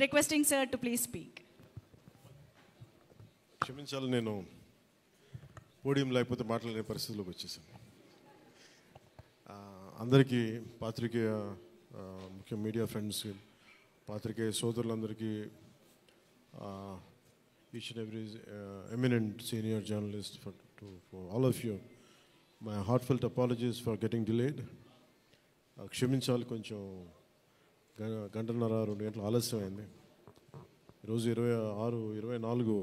Requesting sir to please speak. క్షమించాలి, నేను podium లేకపోతే మాట్లాడే పరిస్థితిలోకి వచ్చేసాను. అందరికీ పాత్రికేయ ముఖ్య మీడియా ఫ్రెండ్స్, పాత్రికేయ సోదరులందరికీ, each and every eminent senior journalist, for all of you my heartfelt apologies for getting delayed. క్షమించాలి, కొంచెం గంటన్నర 2 గంటలు ఆలస్యమైంది. ఈరోజు 24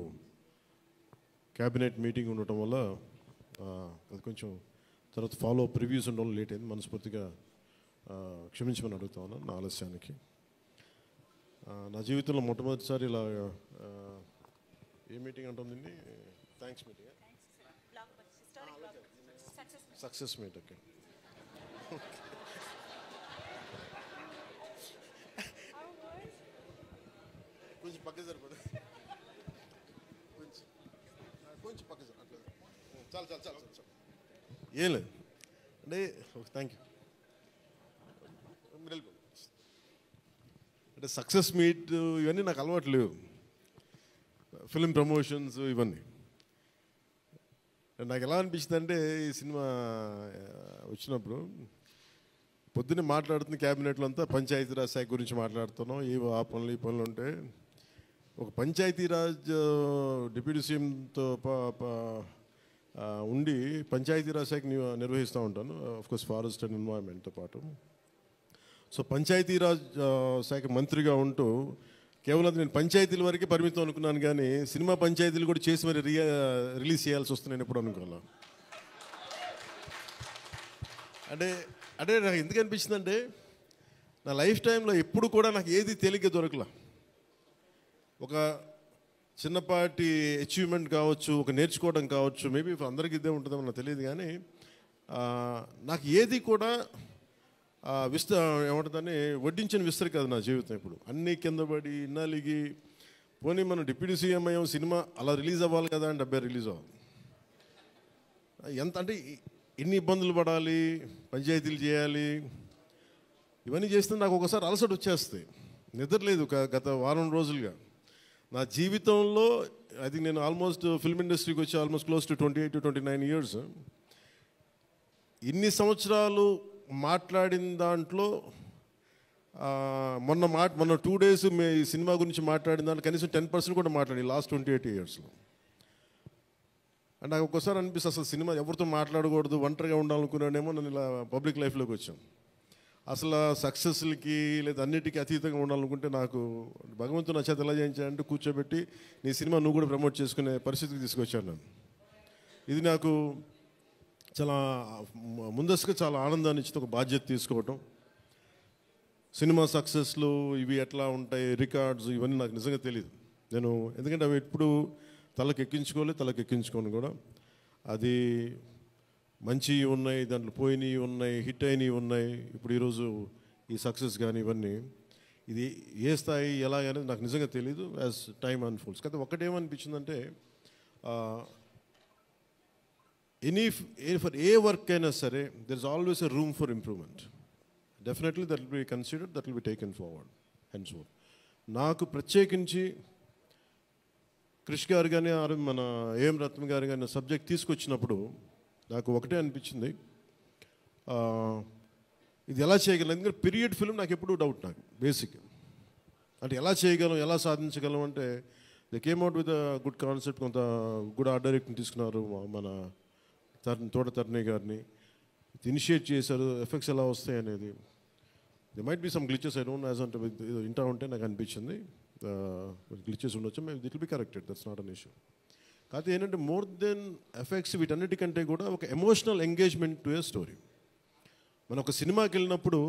క్యాబినెట్ మీటింగ్ ఉండటం వల్ల అది కొంచెం తర్వాత ఫాలో అప్ రివ్యూస్ ఉండడం లేట్ అయింది. మనస్ఫూర్తిగా క్షమించమని అడుగుతా ఉన్నాను నా ఆలస్యానికి. నా జీవితంలో మొట్టమొదటిసారి ఇలా ఏ మీటింగ్ అంటుందండి, thanks meeting, success meet. Okay, కొంచెం పక్క సరిపడు, కొంచెం పక్క అట్లా చాలు చాలు చాలు చాలు ఏం లేదు అంటే. Thank you. మీరు వెళ్ళిపోండి. అంటే సక్సెస్ మీట్ ఇవన్నీ నాకు అలవాటు లేవు, ఫిల్మ్ ప్రమోషన్స్ ఇవన్నీ. నాకు ఎలా అనిపించింది అంటే, ఈ సినిమా వచ్చినప్పుడు పొద్దున్నే మాట్లాడుతున్న క్యాబినెట్లో అంతా పంచాయతీరాజ్ శాఖ గురించి మాట్లాడుతున్నాం. ఆ పనులు ఈ పనులు ఉంటే ఒక పంచాయతీరాజ్ డిప్యూటీ సీఎంతో ఉండి పంచాయతీరాజ్ శాఖ నిర్వహిస్తూ ఉంటాను, ఆఫ్కోర్స్ ఫారెస్ట్ అండ్ ఎన్వైరన్మెంట్తో పాటు. సో పంచాయతీరాజ్ శాఖ మంత్రిగా ఉంటూ కేవలం నేను పంచాయతీల వరకే పరిమితం అనుకున్నాను, కానీ సినిమా పంచాయతీలు కూడా చేసి మరి రిలీజ్ చేయాల్సి వస్తుంది నేను ఎప్పుడు అనుకోవాలా. అంటే నాకు ఎందుకు అనిపించింది అంటే, నా లైఫ్ టైంలో ఎప్పుడు కూడా నాకు ఏది తేలిగ్గా దొరకలా. ఒక చిన్నపాటి అచీవ్మెంట్ కావచ్చు, ఒక నేర్చుకోవడం కావచ్చు, మేబీ అందరికీ ఇదే ఉంటుందేమో నాకు తెలియదు, కానీ నాకు ఏది కూడా ఏమంటుందని వడ్డించిన విస్తరి కాదు నా జీవితం. ఇప్పుడు అన్నీ కింద పడి ఇన్నాళ్ళకి పోనీ మనం డిప్యూటీ సీఎం అయ్యాం, సినిమా అలా రిలీజ్ అవ్వాలి కదా అని 70 రిలీజ్ అవ్వాలి. ఎంత అంటే ఎన్ని ఇబ్బందులు పడాలి, పంచాయతీలు చేయాలి, ఇవన్నీ చేస్తే నాకు ఒకసారి అలసట వచ్చేస్తాయి. నిద్ర లేదు గత వారం రోజులుగా నా జీవితంలో. అది నేను ఆల్మోస్ట్ ఫిల్మ్ ఇండస్ట్రీకి వచ్చి almost close to 28 to 29 years. ఇన్ని సంవత్సరాలు మాట్లాడిన దాంట్లో మొన్న 2 days ఈ సినిమా గురించి మాట్లాడిన దాంట్లో కనీసం 10% కూడా మాట్లాడి లాస్ట్ 28 yearsలో. అండ్ నాకు ఒక్కోసారి అనిపిస్తుంది, అసలు సినిమా ఎవరితో మాట్లాడకూడదు, ఒంటరిగా ఉండాలనుకున్నాడేమో. నన్ను ఇలా పబ్లిక్ లైఫ్లోకి వచ్చాను. అసలు సక్సెస్లకి లేదా అన్నిటికీ అతీతంగా ఉండాలనుకుంటే నాకు భగవంతుడు నా చేత ఎలా చేయించాడంటే కూర్చోబెట్టి నీ సినిమా నువ్వు కూడా ప్రమోట్ చేసుకునే పరిస్థితికి తీసుకొచ్చాను నన్ను. ఇది నాకు చాలా ముందస్తుగా చాలా ఆనందాన్ని ఇచ్చింది, ఒక బాధ్యత తీసుకోవటం. సినిమా సక్సెస్లు ఇవి ఎట్లా ఉంటాయి, రికార్డ్స్ ఇవన్నీ నాకు నిజంగా తెలియదు. నేను ఎందుకంటే అవి ఎప్పుడు తలకెక్కించుకోను కూడా. అది మంచి ఉన్నాయి, దాంట్లో పోయినవి ఉన్నాయి, హిట్ అయినవి ఉన్నాయి. ఇప్పుడు ఈరోజు ఈ సక్సెస్ కానీ ఇవన్నీ ఇది ఏ స్థాయి ఎలాగనేది నాకు నిజంగా తెలీదు యాజ్ టైమ్ అన్ఫోల్డ్స్. కానీ ఒకటేమనిపించిందంటే, ఫర్ ఏ వర్క్ అయినా సరే there is always a room for improvement. Definitely that will be considered, that will be taken forward and so. నాకు ప్రత్యేకించి క్రిష్ గారు కానీ మన ఏఎం రత్న గారు కానీ సబ్జెక్ట్ తీసుకొచ్చినప్పుడు నాకు ఒకటే అనిపించింది, ఇది ఎలా చేయగలం. ఎందుకంటే పీరియడ్ ఫిల్మ్ నాకు ఎప్పుడూ డౌట్, నాకు బేసిక్ అంటే ఎలా చేయగలం, ఎలా సాధించగలం అంటే they came out with good concept. కొంత గుడ్ ఆర్ట్ డైరెక్ట్ని తీసుకున్నారు, మన తోట తరుణి గారిని ఇనిషియేట్ చేశారు. ఎఫెక్ట్స్ ఎలా వస్తాయి అనేది, they might be some glitches, I don't as అంటే ఇంటా ఉంటే నాకు అనిపించింది గ్లిచెస్ ఉండొచ్చు, maybe it will be corrected, that's not an issue. కాకపోతే ఏంటంటే మోర్ దెన్ ఎఫెక్ట్స్ వీటన్నిటికంటే కూడా ఒక emotional engagement to A story. మనం ఒక సినిమాకి వెళ్ళినప్పుడు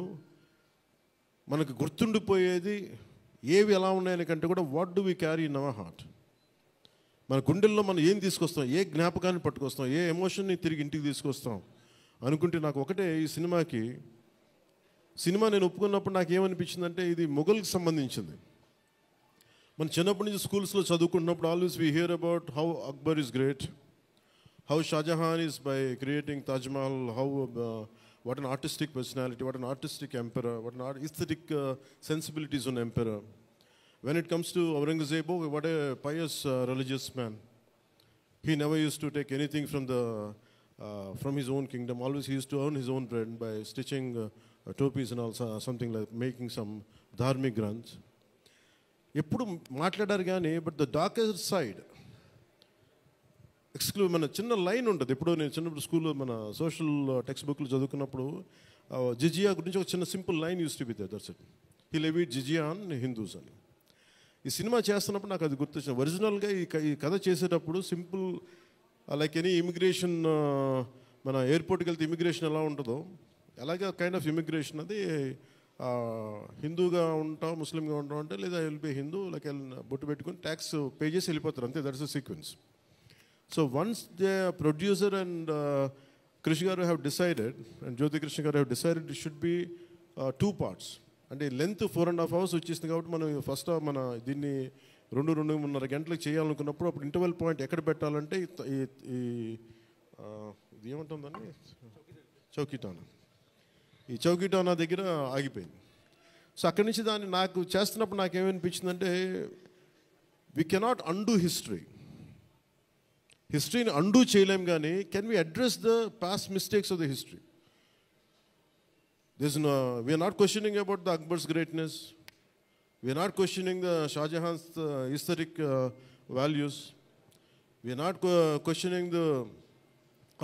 మనకు గుర్తుండిపోయేది ఏవి ఎలా ఉన్నాయని కంటే కూడా what do we carry in our heart. మన గుండెల్లో మనం ఏం తీసుకొస్తాం, ఏ జ్ఞాపకాన్ని పట్టుకొస్తాం, ఏ ఎమోషన్ని తిరిగి ఇంటికి తీసుకొస్తాం అనుకుంటే, నాకు ఒకటే ఈ సినిమా నేను ఒప్పుకున్నప్పుడు నాకు ఏమనిపించిందంటే, ఇది మొఘల్కి సంబంధించింది. మన చిన్నప్పటి నుంచి స్కూల్స్లో చదువుకుంటున్నప్పుడు always we hear about how Akbar is great, how Shahjahan is by creating Taj Mahal, how what an artistic personality, what an artistic emperor, what an aesthetic sensibilities on emperor. when it comes to Aurangzeb, oh, what a pious religious man. He never used to take anything from his own kingdom. Always he used to earn his own bread by stitching topis and also something like making some dharmic granths. ఎప్పుడు మాట్లాడారు కానీ but the darkest side మన చిన్న line ఉంటుంది. ఎప్పుడో నేను చిన్నప్పుడు స్కూల్లో మన సోషల్ టెక్స్ట్ బుక్లు చదువుకున్నప్పుడు జిజియా గురించి ఒక చిన్న simple line use to be there, that's it. He levied జిజియా ఆన్ హిందూస్ అని. ఈ సినిమా చేస్తున్నప్పుడు నాకు అది గుర్తొచ్చింది. ఒరిజినల్గా ఈ కథ చేసేటప్పుడు సింపుల్ లైక్ ఎనీ ఇమిగ్రేషన్, మన ఎయిర్పోర్ట్కి వెళ్తే ఇమిగ్రేషన్ ఎలా ఉంటుందో అలాగే కైండ్ ఆఫ్ ఇమిగ్రేషన్ అది. హిందూగా ఉంటాం, ముస్లింగా ఉంటాం అంటే లేదా విల్ బి హిందూ లైక్ బొట్టు పెట్టుకుని ట్యాక్స్ పే చేసి వెళ్ళిపోతారు అంతే. That's the sequence. So once the producer and Krishna గారు హ్యావ్ డిసైడెడ్ అండ్ జ్యోతి కృష్ణ గారు have decided it should be 2 parts. అంటే లెంత్ 4.5 hours వచ్చేసింది కాబట్టి మనం ఫస్ట్ మన దీన్ని 2-2.5 గంటలకు చేయాలనుకున్నప్పుడు అప్పుడు ఇంటర్వెల్ పాయింట్ ఎక్కడ పెట్టాలంటే ఇది ఏమంటుందండి, చౌకీటానా. ఈ చౌకీటానా దగ్గర ఆగిపోయింది. సో అక్కడి నుంచి దాన్ని నాకు చేస్తున్నప్పుడు నాకేమనిపించిందంటే వీ కెనాట్ అండూ హిస్టరీని అండూ చేయలేం, కానీ can we address the past mistakes of the history. We are not questioning about the Akbar's greatness. We are not questioning the Shah Jahan's aesthetic values. We are not questioning the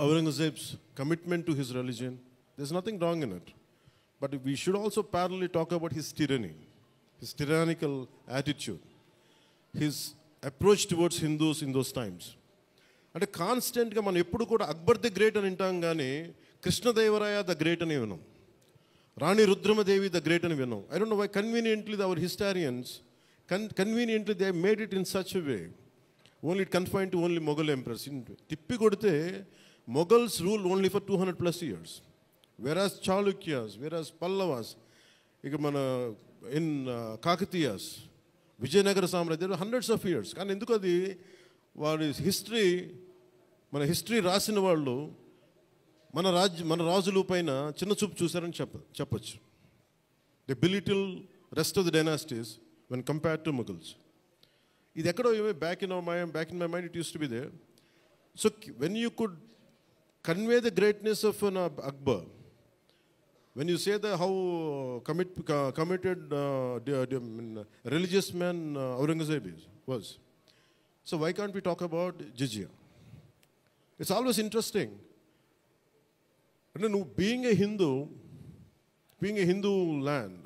Aurangzeb's commitment to his religion. There's nothing wrong in it. But we should also parallelly talk about his tyranny, his tyrannical attitude, his approach towards Hindus in those times. అంటే కాన్స్టెంట్గా మనం ఎప్పుడు కూడా Akbar the great అని వింటాం కానీ Krishnadevaraya the great అని విన్నాం, రాణి రుద్రమదేవి ద గ్రేట్ అని విన్నాం. I don't know why conveniently our historians conveniently they made it in such way only it confine to only Mughal emperors. తిప్పి కొడితే Mughals rule only for 200+ years, whereas Chalukyas, whereas Pallavas, ఇక మన ఇన్ కాకతీయాస్, విజయనగర సామ్రాజ్యం hundreds of years. కానీ ఎందుకు అది వాడి మన హిస్టరీ రాసిన వాళ్ళు మన రాజుల పైన చిన్న చూపు చూశారని చెప్పచ్చు. They belittle rest of the dynasties when compared to Mughals. ఇది ఎక్కడో back in my mind it use to be there. So when you could convey the greatness of an Akbar, when you say that how committed religious man Aurangzeb was, so why can't we talk about jizya? It's always interesting. No, being a Hindu land,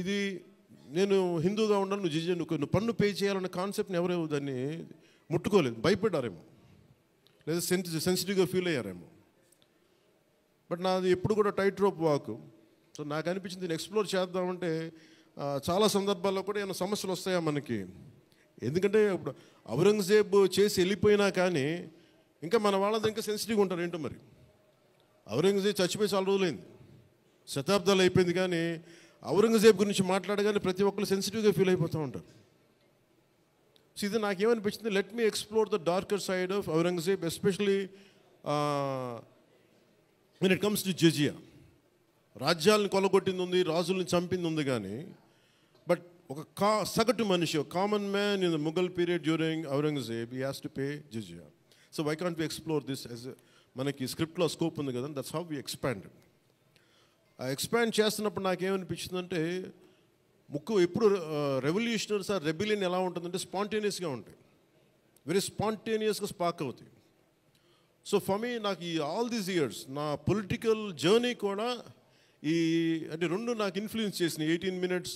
ఇది నేను హిందూగా ఉన్నాను, నువ్వు జిజియా నువ్వు పన్ను pay చేయాలన్న కాన్సెప్ట్ని ఎవరు దాన్ని ముట్టుకోలేదు, భయపడ్డారేమో లేదా సెన్సిటివ్గా ఫీల్ అయ్యారేమో. బట్ నాది ఎప్పుడు కూడా టైట్ రోప్ వాక్. సో నాకు అనిపించింది దీన్ని ఎక్స్ప్లోర్ చేద్దామంటే చాలా సందర్భాల్లో కూడా ఏమైనా సమస్యలు వస్తాయా మనకి. ఎందుకంటే ఇప్పుడు ఔరంగజేబ్ చేసి వెళ్ళిపోయినా కానీ ఇంకా మన వాళ్ళంతా ఇంకా సెన్సిటివ్గా ఉంటారు ఏంటో మరి. ఔరంగజేబ్ చచ్చిపోయి చాలా రోజులైంది, శతాబ్దాలు అయిపోయింది, కానీ ఔరంగజేబ్ గురించి మాట్లాడగానే ప్రతి ఒక్కరు సెన్సిటివ్గా ఫీల్ అయిపోతూ ఉంటారు. సో ఇది నాకేమనిపించింది, let me explore the darker side of Aurangzeb, especially when it comes to jizya. రాజ్యాలను కొలగొట్టింది ఉంది, రాజుల్ని చంపింది ఉంది, కానీ బట్ ఒక సగటు మనిషి, common man in the Mughal period during Aurangzeb, he has to pay జిజియా. So why can't we explore this as మనకి స్క్రిప్ట్లో స్కోప్ ఉంది కదా, దట్స్ హౌ వి ఎక్స్పాండ్. ఆ ఎక్స్పాండ్ చేస్తున్నప్పుడు నాకేమనిపించిందంటే ఎప్పుడు రెవల్యూషనరీస్ ఆర్ రెబిలియన్ ఎలా ఉంటుందంటే స్పాంటేనియస్గా ఉంటాయి, వెరీ స్పాంటేనియస్గా స్పార్క్ అవుతాయి. సో ఫర్ మీ నాకు ఈ ఆల్ దీస్ ఇయర్స్ నా పొలిటికల్ జర్నీ కూడా అంటే రెండు నాకు ఇన్ఫ్లుయెన్స్ చేసినాయి. 18 minutes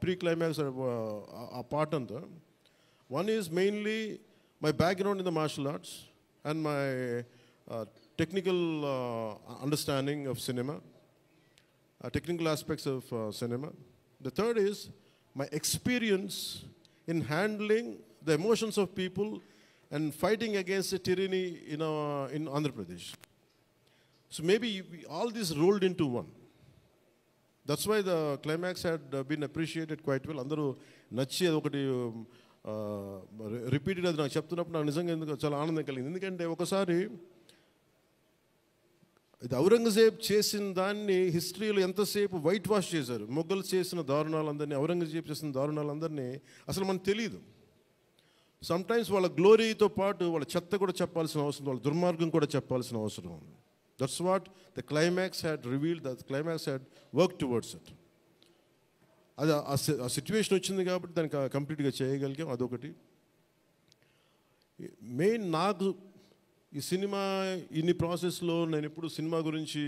ప్రీ క్లైమాక్స్ ఆ పార్ట్ అంతా. One is mainly my background in the martial arts and my technical understanding of cinema, technical aspects of cinema. The third is my experience in handling the emotions of people and fighting against the tyranny in Andhra Pradesh. So maybe all this rolled into one. That's why the climax had been appreciated quite well. Andaru nachi adokati repeated adi naaku cheptunnappudu naaku nijanga enduko chaala aanandam kaliginది. ఎందుకంటే ఒకసారి ఇది ఔరంగజేబ్ చేసిన దాన్ని హిస్టరీలో ఎంతసేపు white wash చేశారు. మొఘల్ చేసిన దారుణాలందరినీ, ఔరంగజేబ్ చేసిన దారుణాలందరినీ అసలు మనకు తెలియదు. సమ్టైమ్స్ వాళ్ళ గ్లోరీతో పాటు వాళ్ళ చెత్త కూడా చెప్పాల్సిన అవసరం, వాళ్ళ దుర్మార్గం కూడా చెప్పాల్సిన అవసరం ఉంది. That's what the climax had revealed, the climax had work towards it. అది ఆ సిచ్యువేషన్ వచ్చింది కాబట్టి దానికి కంప్లీట్గా చేయగలిగాం. అదొకటి. మెయిన్ నాకు ఈ సినిమా ఇన్ని ప్రాసెస్లో నేను ఎప్పుడు సినిమా గురించి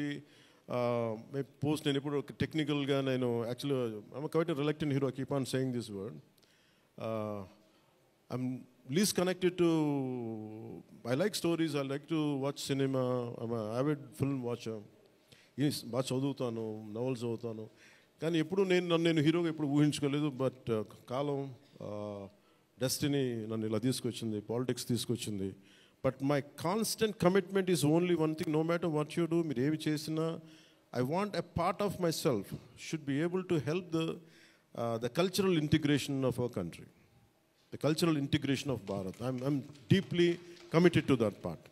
పోస్ట్, నేను ఎప్పుడు టెక్నికల్గా నేను యాక్చువల్గా I'm quite reluctant hero, keep on saying this word. I'm least connected to, I like stories, I like to watch cinema, I'm avid film watcher. బాగా చదువుతాను, నవల్స్ చదువుతాను, కానీ ఎప్పుడు నేను హీరోగా ఎప్పుడు ఊహించుకోలేదు. బట్ కాలం, డెస్టినీ నన్ను ఇలా తీసుకొచ్చింది, పాలిటిక్స్ తీసుకొచ్చింది. But my constant commitment is only one thing, no matter what you do, మీరు ఏమి చేసినా I want a part of myself should be able to help the cultural integration of our country, the cultural integration of Bharat. I'm deeply committed to that part.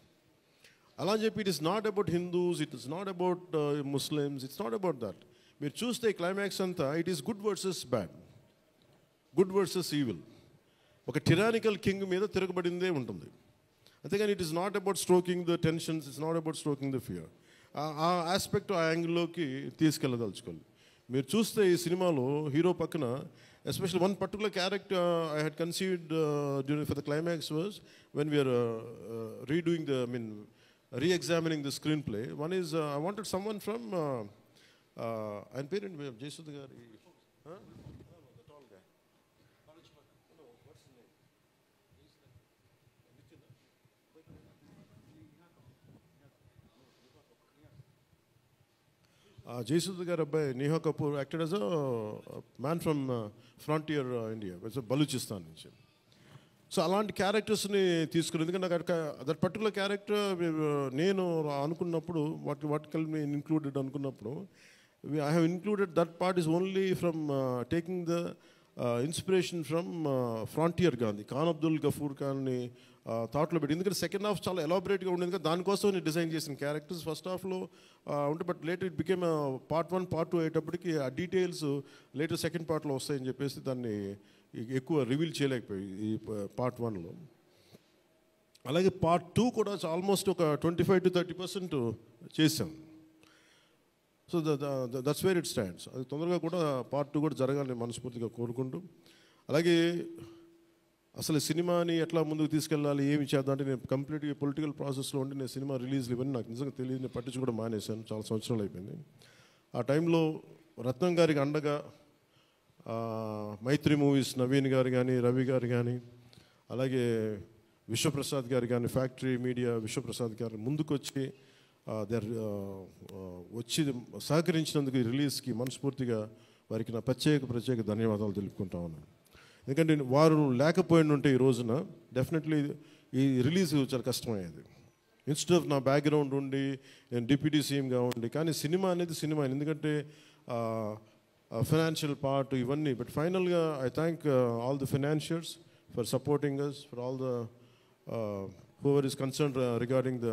అలా అని చెప్పి it is not about Hindus, it is not about Muslims, it's not about that. మీరు చూస్తే climax అంతా it is good versus bad, good versus evil. ఒక tyrannical king మీద తిరగబడిందే ఉంటుంది, అంతేగాని it is not about stroking the tensions, it's not about stroking the fear. ఆ aspect, ఆ యాంగిల్లోకి తీసుకెళ్ళదలుచుకోవాలి. మీరు చూస్తే ఈ సినిమాలో హీరో పక్కన especially one particular character I had conceived during for the climax was when we are redoing the re-examining the screenplay. One is I wanted someone from ఆయన పేరేంటి, జయసుధ గారి, the tall guy, no, what's his name, Jayasudha గారి అబ్బాయి Nihar Kapoor acted as a man from frontier India, Baluchistan నుంచి. So అలాంటి క్యారెక్టర్స్ని తీసుకుని, ఎందుకంటే నాకు దట్ పర్టికులర్ క్యారెక్టర్ నేను అనుకున్నప్పుడు వాట్ కెన్ బి ఇన్క్లూడెడ్ అనుకున్నప్పుడు, I have included that part is only from taking the inspiration from frontier Gandhi, Khan Abdul Ghaffar ఖాన్ని థాట్లో పెట్టి. ఎందుకంటే సెకండ్ హాఫ్ చాలా ఎలాబరేట్గా ఉండేది కదా, దానికోసం నేను డిజైన్ చేసిన క్యారెక్టర్స్ ఫస్ట్ హాఫ్లో ఉంటే, but later it became part 1 part 2 అయ్యేటప్పటికి ఆ డీటెయిల్స్ లేటర్ సెకండ్ పార్ట్లో వస్తాయని చెప్పేసి దాన్ని ఎక్కువ రివీల్ చేయలేకపోయి ఈ పార్ట్ 1లో. అలాగే పార్ట్ 2 కూడా ఆల్మోస్ట్ ఒక 25 to 30% చేసాం. So that's where it stands. అది తొందరగా కూడా పార్ట్ 2 కూడా జరగాలని మనస్ఫూర్తిగా కోరుకుంటూ, అలాగే అసలు సినిమాని ఎట్లా ముందుకు తీసుకెళ్ళాలి, ఏమి చేద్దాం అంటే, నేను కంప్లీట్గా పొలిటికల్ ప్రాసెస్లో ఉండి నేను సినిమా రిలీజ్లు ఇవన్నీ నాకు నిజంగా తెలియదు, నేను పట్టించుకోవడం మానేశాను, చాలా సంవత్సరాలు అయిపోయింది. ఆ టైంలో రత్నం గారికి అండగా మైత్రి మూవీస్ నవీన్ గారు కానీ, రవి గారు కానీ, అలాగే విశ్వప్రసాద్ గారు కానీ, ఫ్యాక్టరీ మీడియా విశ్వప్రసాద్ గారు ముందుకు వచ్చి వచ్చి సహకరించినందుకు ఈ రిలీజ్కి మనస్ఫూర్తిగా వారికి నా ప్రత్యేక ధన్యవాదాలు తెలుపుకుంటా ఉన్నాను. ఎందుకంటే వారు లేకపోయిన ఉంటే ఈ రోజున డెఫినెట్లీ ఈ రిలీజ్ చాలా కష్టమయ్యేది. ఇన్స్టెడ్ ఆఫ్ నా బ్యాక్గ్రౌండ్ ఉండి నేను డిప్యూటీ సీఎంగా ఉండి, కానీ సినిమా అనేది సినిమా, ఎందుకంటే ఫైనాన్షియల్ పార్ట్ ఇవన్నీ. బట్ ఫైనల్గా I thank all the financiers for supporting us, for all the whoever is concern regarding the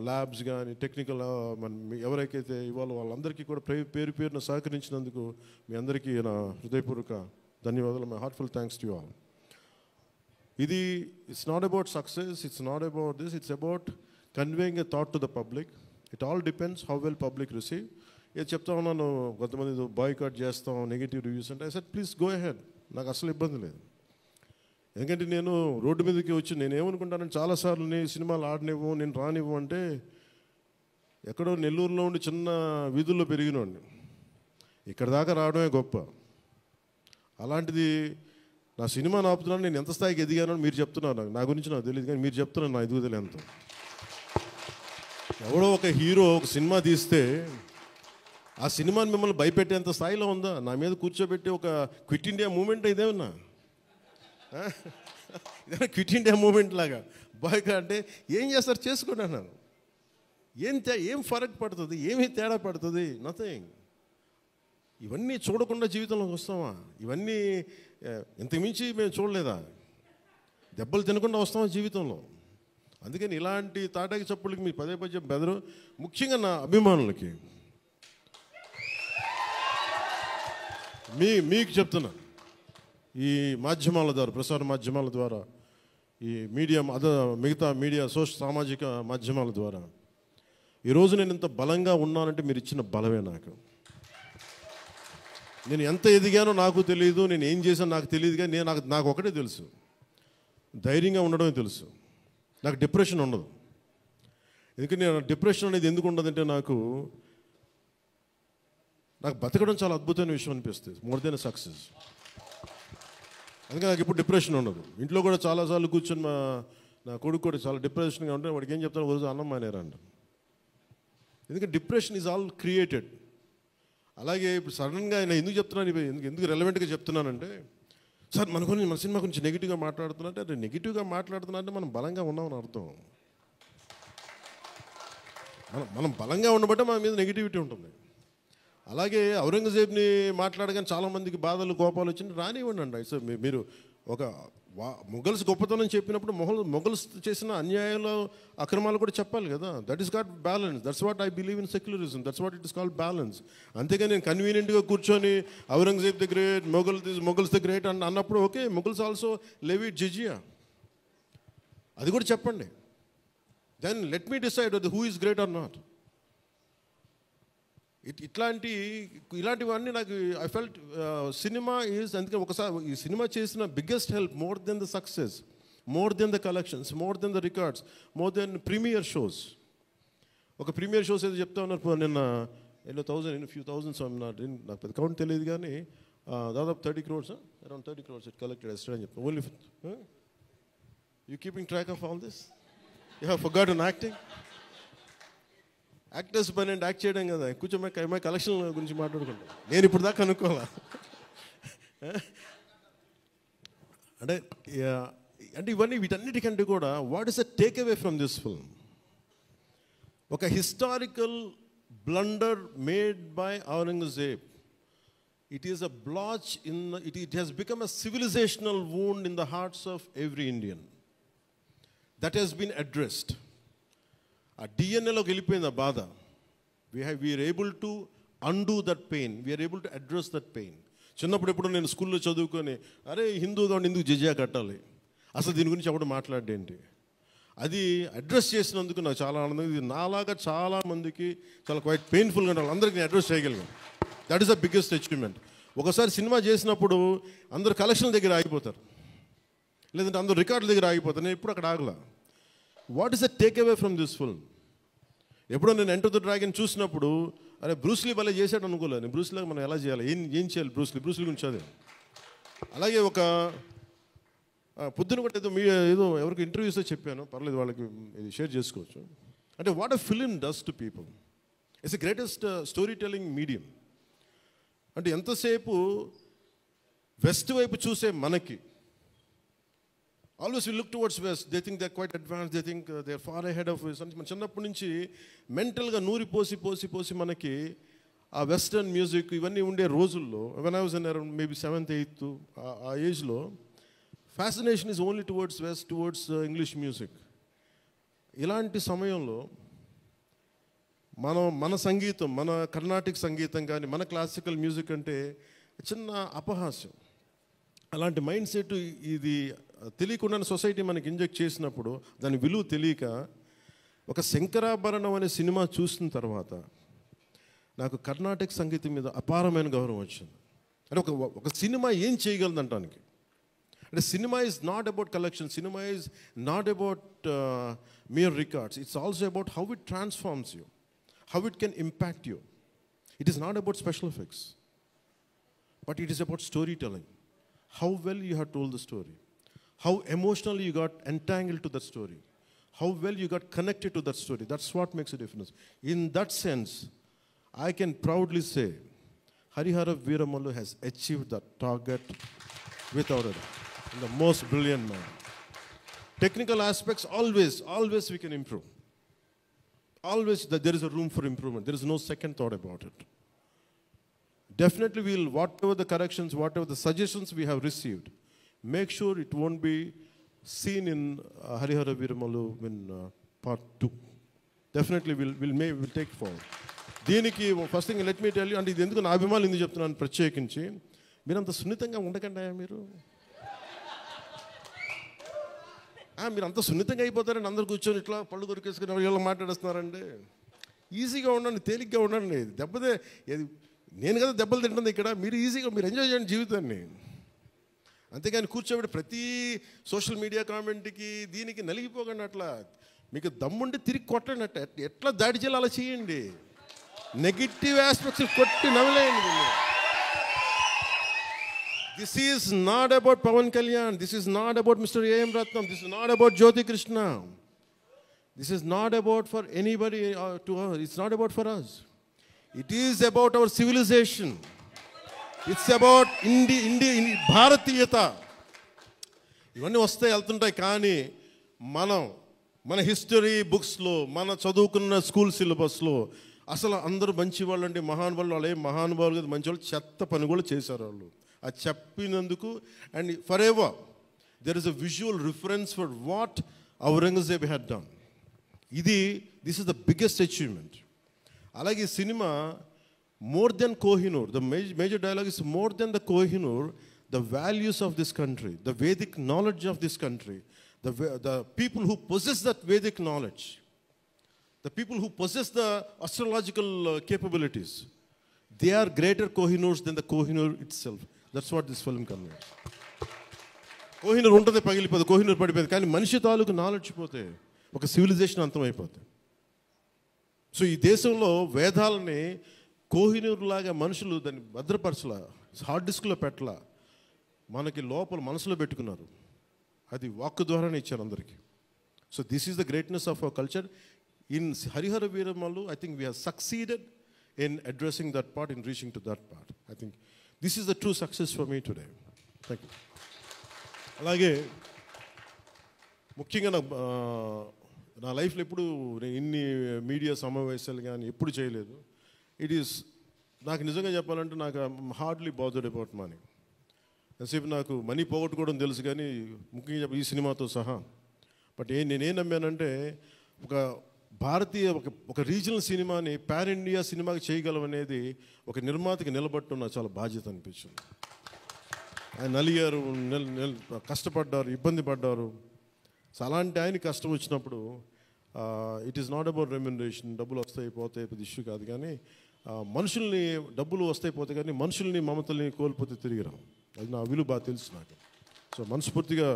labs కానీ, టెక్నికల్ ఎవరికైతే ఇవాళ వాళ్ళందరికీ కూడా పేరున సహకరించినందుకు మీ అందరికీ నా హృదయపూర్వక ధన్యవాదాలు. My heartful thanks to you all. ఇది it's not about success, it's not about this, it's about conveying a thought to the public. It all depends how well public receive. ఏది చెప్తా ఉన్నాను, కొంతమంది బాయ్కాట్ చేస్తాం, నెగిటివ్ రివ్యూస్ అంటే, I said please go ahead, నాకు అసలు ఇబ్బంది లేదు. ఎందుకంటే నేను రోడ్డు మీదకి వచ్చి నేను ఏమనుకుంటానంటే, చాలాసార్లు నేను సినిమాలు ఆడనివ్వు, నేను రానివ్వు అంటే, ఎక్కడో నెల్లూరులో ఉండి చిన్న వీధుల్లో పెరిగినోడిని, ఇక్కడ దాకా రావడమే గొప్ప. అలాంటిది నా సినిమాని ఆపుతున్నాను, నేను ఎంత స్థాయికి ఎదిగానో మీరు చెప్తున్నారు. నా గురించి నాకు తెలియదు, కానీ మీరు చెప్తున్నారు నా ఎదుగుదల ఎంత. ఎవడో ఒక హీరో ఒక సినిమా తీస్తే ఆ సినిమాని మిమ్మల్ని భయపెట్టేంత స్థాయిలో ఉందా? నా మీద కూర్చోబెట్టి ఒక క్విట్ ఇండియా మూమెంట్ ఇదేమన్నా, ఇదేమన్నా క్విట్ ఇండియా మూమెంట్ లాగా బాయ్గా అంటే ఏం చేస్తారు, చేసుకోండి అన్నాను. ఏం ఫరక్ పడుతుంది, ఏమీ తేడా పడుతుంది? నథింగ్. ఇవన్నీ చూడకుండా జీవితంలోకి వస్తామా? ఇవన్నీ ఇంతకుమించి మేము చూడలేదా? దెబ్బలు తినకుండా వస్తామా జీవితంలో? అందుకని ఇలాంటి తాటాకి చప్పులకి మీ పదే పదే బెదరు, ముఖ్యంగా నా అభిమానులకి మీకు చెప్తున్నా, ఈ మాధ్యమాల ద్వారా, ప్రసార మాధ్యమాల ద్వారా, ఈ మీడియా మిగతా మీడియా సామాజిక మాధ్యమాల ద్వారా ఈరోజు నేను ఇంత బలంగా ఉన్నానంటే మీరు ఇచ్చిన బలమే నాకు. నేను ఎంత ఎదిగానో నాకు తెలియదు, నేను ఏం చేశానో నాకు తెలియదు, కానీ నాకు ఒకటే తెలుసు, ధైర్యంగా ఉండడమే తెలుసు. నాకు డిప్రెషన్ ఉండదు. ఎందుకంటే నేను డిప్రెషన్ అనేది ఎందుకు ఉండదంటే నాకు బతకడం చాలా అద్భుతమైన విషయం అనిపిస్తుంది, మోర్ దెన్ సక్సెస్. అందుకే నాకు ఇప్పుడు డిప్రెషన్ ఉండదు. ఇంట్లో కూడా చాలాసార్లు కూర్చొని నా కొడుకు కూడా చాలా డిప్రెషన్గా ఉంటే వాడికి ఏం చెప్తాను, రోజు అన్నం మానేరంట. ఎందుకంటే డిప్రెషన్ ఈజ్ ఆల్ క్రియేటెడ్. అలాగే ఇప్పుడు సడన్గా ఆయన ఎందుకు చెప్తున్నాను, ఎందుకు రెలవెంట్గా చెప్తున్నానంటే, సార్ మన సినిమా గురించి నెగిటివ్గా మాట్లాడుతున్నట్టే, అది నెగిటివ్గా మాట్లాడుతున్నా అంటే మనం బలంగా ఉన్నామని అర్థం. మనం బలంగా ఉండబట్టే మన మీద నెగిటివిటీ ఉంటుంది. అలాగే ఔరంగజేబ్ని మాట్లాడగానే చాలామందికి బాధలు కోపాలు వచ్చింది, రానివ్వండి అండి. సో మీరు ఒక మొఘల్స్ గొప్పతనం చెప్పినప్పుడు మొఘల్స్ చేసిన అన్యాయాలు అక్రమాలు కూడా చెప్పాలి కదా. That is got balance. That's what I believe in secularism. That's what it is called balance. అంతేగా నేను కన్వీనియంట్గా కూర్చొని Aurangzeb the great, Mughals the great అన్నప్పుడు ఓకే, మొఘల్స్ ఆల్సో లెవిడ్ జిజియా, అది కూడా చెప్పండి. Then let me decide who is great or not. ఇలాంటివన్నీ నాకు ఐ ఫెల్ట్ సినిమా ఈజ్, అందుకే ఒకసారి ఈ సినిమా చేసిన biggest help, more than the success, more than the collections, more than the records, more than premier shows. ఒక premier shows ఏదో చెప్తా ఉన్నారు నిన్న, ఫ్యూ థౌజండ్స్, నాకు పెద్ద కౌంట్ తెలియదు కానీ దాదాపు 30 crores, around 30 crores it collected yesterday అని చెప్తాను. Only you keeping track of all this? You have forgotten acting. Actors పని అంటే యాక్ట్ చేయడం కదా, కూర్చోమై కలెక్షన్ గురించి మాట్లాడుకుంటాం. నేను ఇప్పుడు దాకా అనుకోవాలా అంటే వీటన్నిటికంటే కూడా what is the take away from this film? ఒక historical blunder made by Aurangzeb. It is a blotch in it has become a civilisational wound in the hearts of every Indian. That has been addressed. ఆ డిఎన్ఏలోకి వెళ్ళిపోయింది ఆ బాధ. We are able to undo that pain, we are able to address that pain. చిన్నప్పుడు ఎప్పుడు నేను స్కూల్లో చదువుకొని, అరే హిందూగా ఉండి ఎందుకు జిజియా కట్టాలి, అసలు దీని గురించి ఎవడు మాట్లాడేంటి, అది అడ్రస్ చేసినందుకు నాకు చాలా ఆనందం. ఇది నాలాగా చాలామందికి చాలా క్వైట్ పెయిన్ఫుల్గా ఉండాలి, అందరికీ నేను అడ్రస్ చేయగలిగాను. That is the biggest achievement. ఒకసారి సినిమా చేసినప్పుడు అందరు కలెక్షన్ల దగ్గర ఆగిపోతారు, లేదంటే అందరు రికార్డుల దగ్గర ఆగిపోతారు. నేను ఎప్పుడు అక్కడ ఆగలా. What is the take away from this film? ఎప్పుడో నేను ఎంటర్ ద డ్రాగన్ చూసినప్పుడు, అరే బ్రూస్లీ భలే చేశాడు అనుకోలేదు. నేను బ్రూస్లీగా మనం ఎలా చేయాలి, ఏం చేయాలి బ్రూస్లీ గురించి అదే. అలాగే ఒక పొద్దున కూడా ఏదో ఎవరికి ఇంటర్వ్యూస్లో చెప్పాను, పర్లేదు వాళ్ళకి ఇది షేర్ చేసుకోవచ్చు. అంటే what a film does to people. It's the greatest story telling medium. అంటే ఎంతసేపు వెస్ట్ వైపు చూసే మనకి, always we look towards west, they think they are quite advance, they think they are far ahead of us. మన చిన్నప్పటి నుంచి మెంటల్గా నూరి పోసి మనకి ఆ వెస్టర్న్ మ్యూజిక్ ఇవన్నీ ఉండే రోజుల్లో, when I was in around maybe 7th 8th ఆ ఏజ్లో, fascination is only towards west, towards English music. ఇలాంటి సమయంలో మన సంగీతం, మన కర్ణాటిక్ సంగీతం కానీ మన క్లాసికల్ మ్యూజిక్ అంటే చిన్న అపహాస్యం. అలాంటి మైండ్ సెట్ ఇది తెలియకుండా సొసైటీ మనకి ఇంజెక్ట్ చేసినప్పుడు, దాని విలువ తెలియక, ఒక శంకరాభరణం అనే సినిమా చూసిన తర్వాత నాకు కర్ణాటక సంగీతం మీద అపారమైన గౌరవం వచ్చింది. అంటే ఒక సినిమా ఏం చేయగలదంటానికి. అంటే cinema is not about collection, cinema is not about mere records, it's also about how it transforms you, how it can impact you. It is not about special effects, but it is about storytelling. How well you have told the story, how emotionally you got entangled to that story, how well you got connected to that story. That's what makes a difference. In that sense, I can proudly say Harihara Veeramallu has achieved that target without a doubt. The most brilliant man. Technical aspects, always we can improve. Always there is a room for improvement. There is no second thought about it. Definitely whatever the corrections, whatever the suggestions we have received, make sure it won't be scene in Harihara Veeramalu in part 2. Definitely we'll take forward. దీనికి first thing let me tell you, అంటే ఇది ఎందుకు నా అభిమానులు ఎందుకు చెప్తున్నాను ప్రత్యేకించి, మీరు అంత సున్నితంగా ఉండకండి. మీరు అంత సున్నితంగా అయిపోతారండి, అందరు కూర్చొని ఇట్లా పళ్ళు దొరికేసుకుని వీళ్ళు మాట్లాడేస్తున్నారండి. ఈజీగా ఉండండి, తేలిగ్గా ఉండండి. నేను కదా దెబ్బలు తింటుంది ఇక్కడ, మీరు ఈజీగా మీరు ఎంజాయ్ చేయండి జీవితాన్ని. అంతేగాని కూర్చోబెట్టి ప్రతి సోషల్ మీడియా కామెంట్కి దీనికి నలిగిపోకండి. అట్లా మీకు దమ్ముంటే తిరిగి కొట్టండి. ఎట్లా దాడి చేయాలి అలా చేయండి. నెగిటివ్ ఆస్పెక్ట్స్ కొట్టి నవ్వలేయండి. This is not about Pawan Kalyan, this is not about mister A M Ratnam, this is not about Jyothi Krishna, this is not about for anybody to us, it's not about for us, it is about our civilisation, it's about భారతీయత. ఇవన్నీ వస్తాయి వెళ్తుంటాయి, కానీ మన history బుక్స్లో, మన చదువుకున్న school సిలబస్లో అసలు అందరూ మంచి వాళ్ళు అంటే మహానుభావులు, వాళ్ళు ఏం మహానుభావులు కదా, మంచి వాళ్ళు, చెత్త పని కూడా చేశారు వాళ్ళు. అది చెప్పినందుకు and for ever there is a visual reference for what Aurangzeb had done. This is the biggest achievement. అలాగే ఈ cinema more than Kohinoor, the major dialogue is more than the Kohinoor, the values of this country, the Vedic knowledge of this country, the people who possess that Vedic knowledge, the people who possess the astrological capabilities, they are greater Kohinoors than the Kohinoor itself. That's what this film conveys. Kohinoor untade pagilipadu, Kohinoor padipoyadu, కానీ మనిషి తాలూకు knowledge పోతే ఒక civilisation అంతమైపోతుంది. So ఈ దేశంలో వేదాలని కోహినూర్ లాగా మనుషులు దాన్ని భద్రపరచలా, హార్డ్ డిస్క్లో పెట్టలా, మనకి లోపల మనసులో పెట్టుకున్నారు. అది వాక్ ద్వారానే ఇచ్చారు అందరికీ. So this is the greatness of our culture. In Harihara Veeramallu I think we have succeeded in addressing that part, in reaching to that part. I think this is the true success for me today. Thank you. అలాగే ముఖ్యంగా నా లైఫ్లో ఎప్పుడు ఇన్ని media సమావేశాలు కానీ ఎప్పుడు చేయలేదు. నాకు నిజంగా చెప్పాలంటే నాకు హార్డ్లీ బాదర్డ్ అబౌట్ మనీ. ఎంతసేపు నాకు మనీ పోగొట్టుకోవడం తెలుసు, కానీ ముఖ్యంగా చెప్పి ఈ సినిమాతో సహా. బట్ నేనేం నమ్మానంటే ఒక భారతీయ ఒక రీజనల్ సినిమాని పాన్ ఇండియా సినిమాకి చేయగలం అనేది ఒక నిర్మాతకి నిలబట్టడం నాకు చాలా బాధ్యత అనిపించింది. ఆయన నలిగారు, కష్టపడ్డారు, ఇబ్బంది పడ్డారు. సో అలాంటి ఆయన కష్టం వచ్చినప్పుడు it is not about remuneration, డబ్బులు వస్తాయి పోతాయి పెద్ద ఇష్యూ కాదు, కానీ మనుషుల్ని డబ్బులు వస్తాయి పోతాయి కానీ మనుషుల్ని మమతల్ని కోల్పోతే తిరిగి రావు. అది నా విలువ బాగా తెలుసు నాకు. సో మనస్ఫూర్తిగా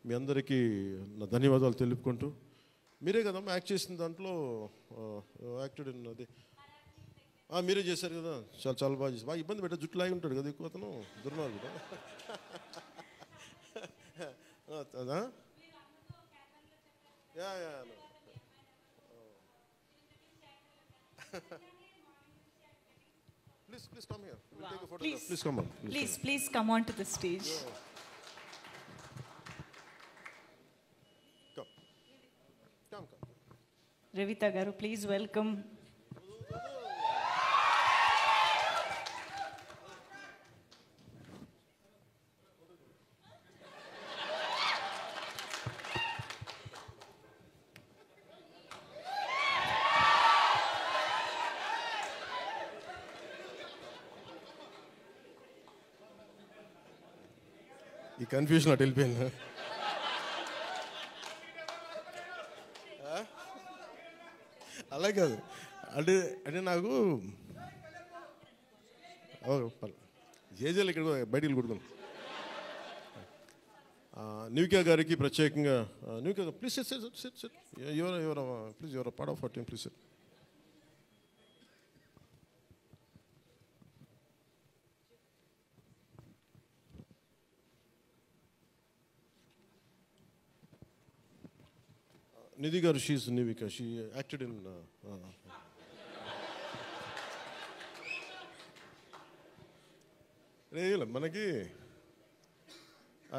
మీ అందరికీ నా ధన్యవాదాలు తెలుపుకుంటూ, మీరే కదమ్మా యాక్ట్ చేసిన దాంట్లో యాక్టెడ్ అది మీరే చేశారు కదా, చాలా బాగా చేశారు. బాగా ఇబ్బంది పెట్టా, జుట్టు లాగి ఉంటాడు కదా ఎక్కువ అతను, దుర్మార్గుడు. Please come here. We'll take a photograph. Please come on. Please come on to the stage. Come. Revita garu, please welcome. ఈ కన్ఫ్యూజన్ అటు వెళ్ళిపోయింది. అలా కాదు అంటే నాకు జేజేలు ఇక్కడ బయటికి కొడుకున్నాం. న్యూకియా గారికి ప్రత్యేకంగా, న్యూకియా please sit please your part of our team, please sit. Nidhi garu, she's Nivika. She acted in. మనకి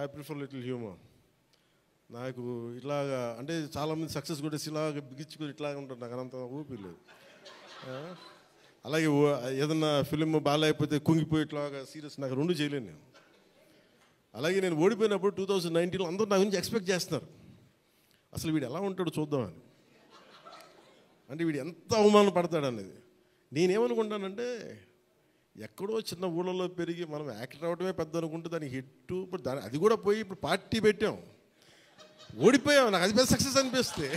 ఐ ప్రిఫర్ లిటిల్ హ్యూమర్. నాకు ఇట్లాగా అంటే చాలామంది సక్సెస్ కొట్టేసి ఇలాగ బిగించుకొని ఇట్లాగా ఉంటారు, నాకు అంత ఊపి లేదు. అలాగే ఏదన్నా ఫిలిం బాగాలేకపోతే కుంగిపోయి ఇట్లాగా సీరియస్, నాకు రెండు చేయలేను నేను. అలాగే నేను ఓడిపోయినప్పుడు 2019లో అందరూ నా గురించి ఎక్స్పెక్ట్ చేస్తున్నారు, అసలు వీడు ఎలా ఉంటాడో చూద్దామని, అంటే వీడు ఎంత అవమానం పడతాడు అనేది. నేనేమనుకుంటానంటే ఎక్కడో చిన్న ఊళ్ళలో పెరిగి మనం యాక్టర్ అవడమే పెద్ద అనుకుంటే దానికి హిట్, ఇప్పుడు అది కూడా పోయి ఇప్పుడు పార్టీ పెట్టాం, ఓడిపోయాం, నాకు అది పెద్ద సక్సెస్ అనిపిస్తే.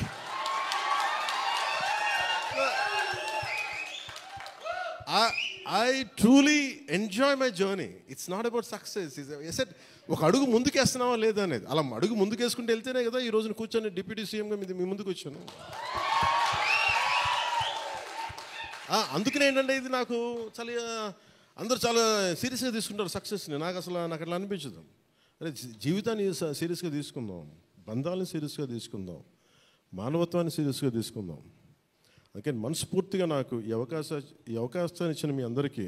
I truly enjoy my journey. It's not about success. I said, ఒక అడుగు ముందుకేస్తున్నావా లేదా అనేది. అలా అడుగు ముందుకేసుకుంటూ వెళ్తేనే కదా ఈ రోజున కూర్చొని డిప్యూటీ సీఎంగా మీ ముందుకు వచ్చాను. అందుకనే ఏంటంటే ఇది నాకు చాలా అందరూ చాలా సీరియస్గా తీసుకుంటారు సక్సెస్ని. నాకు అట్లా అనిపించదు. అరే జీవితాన్ని సీరియస్గా తీసుకుందాం, బంధాలను సీరియస్గా తీసుకుందాం, మానవత్వాన్ని సీరియస్గా తీసుకుందాం. అందుకని మనస్ఫూర్తిగా నాకు ఈ అవకాశాన్ని ఇచ్చిన మీ అందరికీ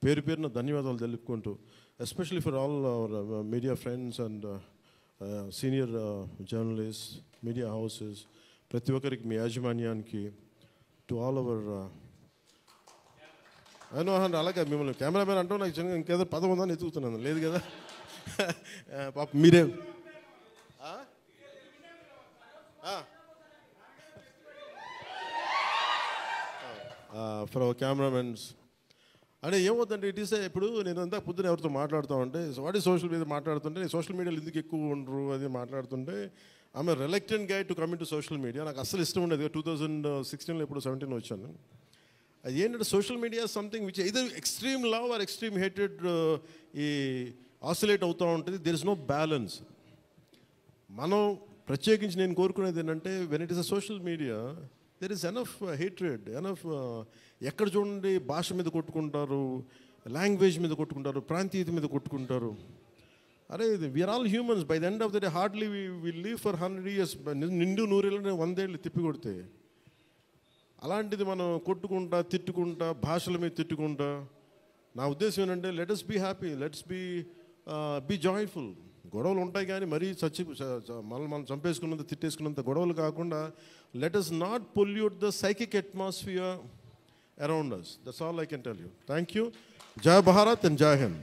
పేరు పేరున ధన్యవాదాలు తెలుపుకుంటూ, especially for all our media friends and senior journalist, media houses, ప్రతి ఒక్కరికి, మీ యాజమాన్యానికి, టు ఆల్ అవర్ అలాగే మిమ్మల్ని కెమెరామెన్ అంటూ నాకు చిన్న ఇంకేదో పదం ఉందని ఎత్తుకుతున్నాను, లేదు కదా పాప మీరే ఫర్ అవర్ కెమెరామెన్స్. అంటే ఏమవుతుందంటే ఇట్ ఈస్ ఇప్పుడు నేను అంతా పొద్దున ఎవరితో మాట్లాడుతూ ఉంటే వాటి సోషల్ మీడియా మాట్లాడుతుంటే, నేను సోషల్ మీడియాలో ఎందుకు ఎక్కువ ఉండరు అది మాట్లాడుతుంటే, ఆమె reluctant guy to coming to social media. నాకు అస్సలు ఇష్టం ఉండేది. 2016లో ఇప్పుడు 17 వచ్చాను. అది ఏంటంటే social media something which either extreme love or extreme hated ఈ ఆసిలేట్ అవుతూ ఉంటుంది. There is no balance. మనం ప్రత్యేకించి నేను కోరుకునేది ఏంటంటే when it is a social media there is enough hatred, enough ఎక్కడ చూడండి భాష మీద కొట్టుకుంటారు, లాంగ్వేజ్ మీద కొట్టుకుంటారు, ప్రాంతీయత మీద కొట్టుకుంటారు. అరే we are all humans. By the end of the day hardly we live for 100 years. నిండు 100 ఏళ్ళని 100 ఏళ్ళు తిప్పి కొడితే, అలాంటిది మనం కొట్టుకుంటా తిట్టుకుంటా భాషల మీద తిట్టుకుంటా, నా ఉద్దేశం ఏంటంటే let us be happy, let's be joyful. గొడవలు ఉంటాయి కానీ మరీ మనం చంపేసుకున్నంత తిట్టేసుకున్నంత గొడవలు కాకుండా let us not pollute the psychic atmosphere around us. That's all I can tell you. Thank you. జై భారత్ అండ్ జై Hind.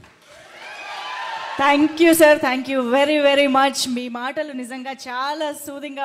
Thank you sir, thank you very very much. మీ మాటలు నిజంగా చాలా సూదింగ్గా